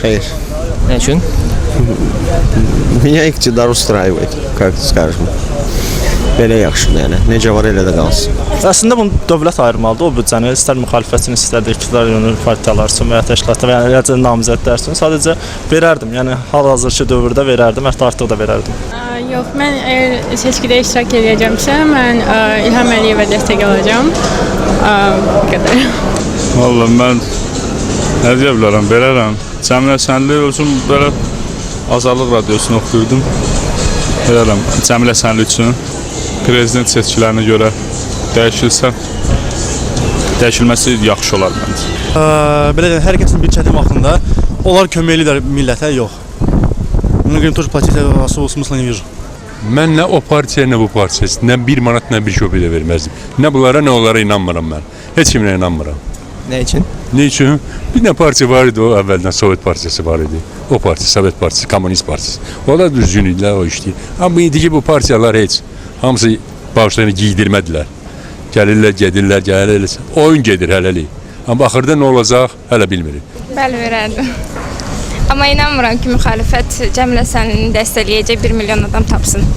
Hayır. Ne üçün? Меня iktidar устраивает, как скажем. Belə yaxşıdır yəni. Necə var elə də qalsın. Əslində bunu dövlət ayırmalıdır o büdcəni, istər müxalifətin, istər də iqtidar yönlü partiyalar üçün və ya təşkilatlar və ya eləcə namizədlər üçün sadəcə verərdim. Yəni hal-hazırki dövrdə verərdim, hətta artıq da verərdim. Yox, mən əgər seçkidə iştirak edəcəmsə, mən İlham Əliyevə dəstək olacağam. Bu qədər. Vallahi mən nə deyə bilərəm, verərəm. Cəmilə Sənli üçün belə Azadlıq radiosunu oxuyurdum. Verərəm Cəmilə Sənli üçün. Prezident seçkilərinə görə dəyişilməsi yaxşı olar məncə. Belə deyək, hər kəsin bir çətin vaxtında onlar köməklidir millətə, yox. Buna görə Türk partiyası olsun, ne verir. Mən nə o partiya, nə bu partiya, nə bir manat, nə bir köpək də verməzdim. Nə bunlara, nə onlara inanmıram mən. Heç kimlə inanmıram. Ne için? Ne üçün? Bir nə partiya var idi, o əvvəldən Sovet partiyası var idi. O partiya, Sovet partiyası, Komünist partiyası. O da düzgün idilər, o işləyir. Amma indiki bu partiyalar heç. Hamısı başlarını giydirmədilər. Gəlirlər, gedirlər, gəlirlər. Oyun gedir hələlik. Amma axırda nə olacaq, hələ bilmirik. Bəli, verərdim. Amma inanmıram ki, müxalifət Cəmilə Sənlini dəstəkləyəcək 1 milyon adam tapsın.